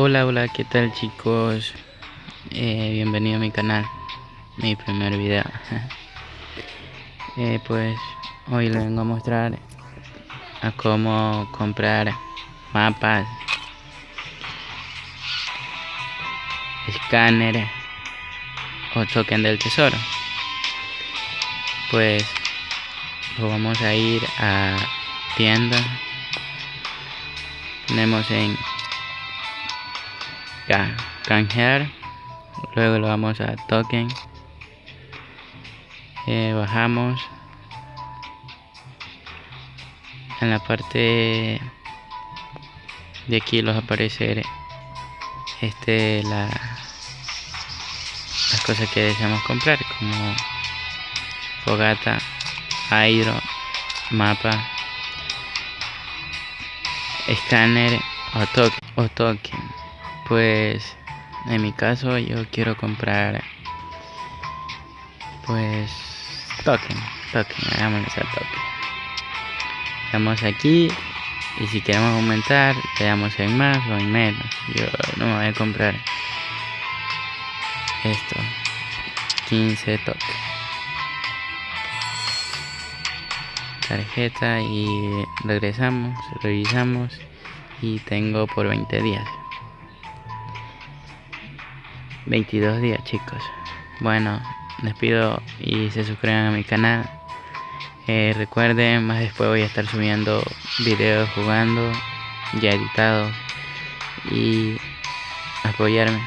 Hola, hola, ¿qué tal chicos? Bienvenido a mi canal, mi primer video. Pues hoy les vengo a mostrar a cómo comprar mapas, escáner o token del tesoro. Pues vamos a ir a tienda, ponemos en canjear, luego lo vamos a token, bajamos en la parte de aquí les va a aparecer las cosas que deseamos comprar, como fogata, airo, mapa, escáner o token. Pues en mi caso yo quiero comprar pues token, hagámoslo a token. Damos aquí y si queremos aumentar le damos en más o en menos. Yo no me voy a comprar esto, 15 token, tarjeta, y revisamos y tengo por 20 días, 22 días chicos. Bueno, les pido y se suscriban a mi canal. Recuerden, más después voy a estar subiendo videos jugando ya editados y apoyarme.